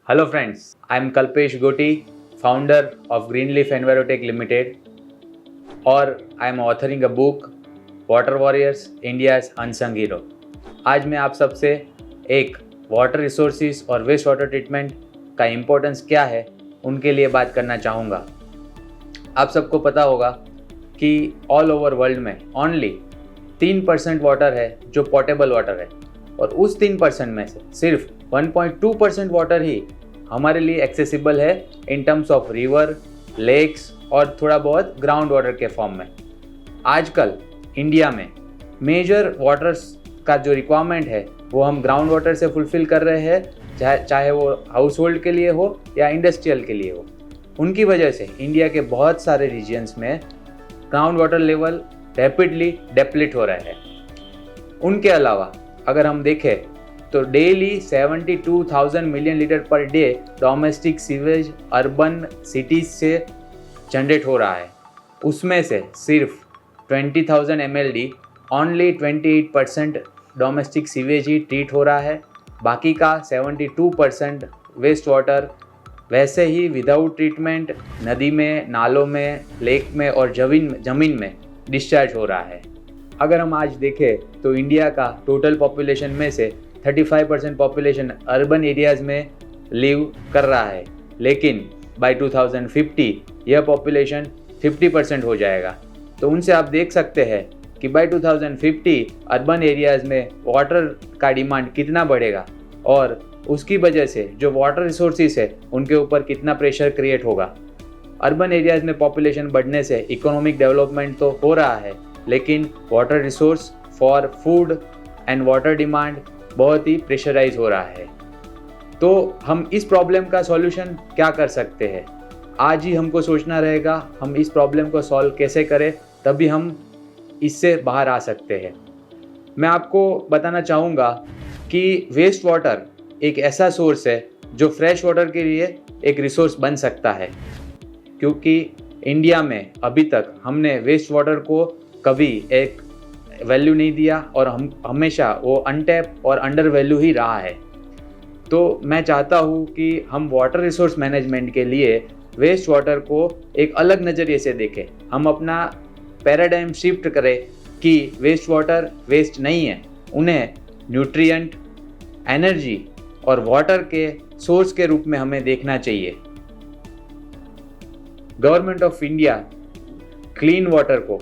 Hello friends, I am Kalpesh Goti, founder of Greenleaf Envirotech Limited, और I am authoring a book Water Warriors India's Unsung Hero। आज मैं आप सबसे एक water resources और waste water treatment का importance क्या है उनके लिए बात करना चाहूँगा। आप सबको पता होगा कि ऑल ओवर वर्ल्ड में ओनली 3% वाटर है जो पोर्टेबल वाटर है, और उस 3% में से सिर्फ 1.2% वाटर ही हमारे लिए एक्सेसिबल है in terms of river, lakes और थोड़ा बहुत ग्राउंड वाटर के फॉर्म में। आजकल इंडिया में मेजर वाटर्स का जो रिक्वायरमेंट है वो हम ग्राउंड वाटर से फुलफ़िल कर रहे हैं, चाहे वो हाउस होल्ड के लिए हो या इंडस्ट्रियल के लिए हो। उनकी वजह से इंडिया के बहुत सारे रीजन्स में ग्राउंड वाटर लेवल रैपिडली डेप्लीट हो रहा है। उनके अलावा अगर हम देखें तो daily 72,000 million litre per day domestic sewage urban cities से जनरेट हो रहा है। उसमें से सिर्फ 20,000 MLD ओनली 28% डोमेस्टिक सीवेज ही ट्रीट हो रहा है। बाकी का 72% वेस्ट वाटर वैसे ही विदाउट ट्रीटमेंट नदी में, नालों में, लेक में और ज़मीन में डिस्चार्ज हो रहा है। अगर हम आज देखें तो इंडिया का टोटल पॉपुलेशन में से 35% पॉपुलेशन अर्बन एरियाज़ में लिव कर रहा है, लेकिन बाय 2050 यह पॉपुलेशन 50% हो जाएगा। तो उनसे आप देख सकते हैं कि बाय 2050 अर्बन एरियाज़ में वाटर का डिमांड कितना बढ़ेगा और उसकी वजह से जो वाटर रिसोर्सेज है उनके ऊपर कितना प्रेशर क्रिएट होगा। अर्बन एरियाज़ में पॉपुलेशन बढ़ने से इकोनॉमिक डेवलपमेंट तो हो रहा है, लेकिन water resource for food and water demand बहुत ही प्रेशराइज हो रहा है। तो हम इस प्रॉब्लम का सॉल्यूशन क्या कर सकते हैं, आज ही हमको सोचना रहेगा। हम इस प्रॉब्लम को सॉल्व कैसे करें, तभी हम इससे बाहर आ सकते हैं। मैं आपको बताना चाहूँगा कि वेस्ट वाटर एक ऐसा सोर्स है जो फ्रेश वाटर के लिए एक रिसोर्स बन सकता है, क्योंकि इंडिया में अभी तक हमने वेस्ट वाटर को कभी एक वैल्यू नहीं दिया और हम हमेशा वो अनटैप और अंडर वैल्यू ही रहा है। तो मैं चाहता हूँ कि हम वाटर रिसोर्स मैनेजमेंट के लिए वेस्ट वाटर को एक अलग नज़रिए से देखें। हम अपना पैराडाइम शिफ्ट करें कि वेस्ट वाटर वेस्ट नहीं है, उन्हें न्यूट्रिएंट, एनर्जी और वाटर के सोर्स के रूप में हमें देखना चाहिए। Government of India clean water को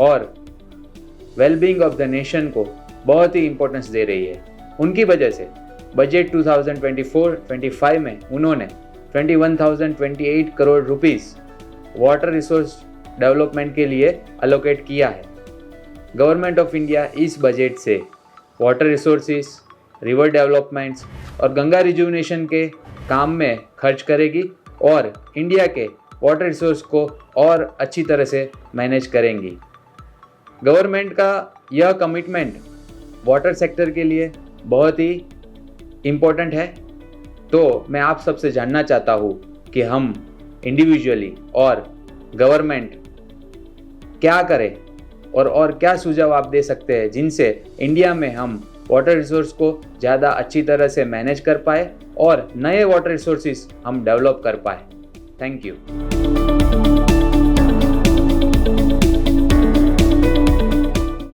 और वेलबींग ऑफ द नेशन को बहुत ही इम्पोर्टेंस दे रही है। उनकी वजह से बजट 2024-25 में उन्होंने 21,028 crore rupees water resource development के लिए अलोकेट किया है। गवर्नमेंट ऑफ इंडिया इस बजट से वाटर रिसोर्सेज, रिवर डेवलपमेंट्स और गंगा रिजुविनेशन के काम में खर्च करेगी और इंडिया के वाटर रिसोर्स को और अच्छी तरह से मैनेज करेंगी। गवर्नमेंट का यह कमिटमेंट वाटर सेक्टर के लिए बहुत ही इम्पोर्टेंट है। तो मैं आप सबसे जानना चाहता हूँ कि हम इंडिविजुअली और गवर्नमेंट क्या करें और क्या सुझाव आप दे सकते हैं जिनसे इंडिया में हम वाटर रिसोर्स को ज़्यादा अच्छी तरह से मैनेज कर पाए और नए वाटर रिसोर्सेज हम डेवलप कर पाए। Thank you.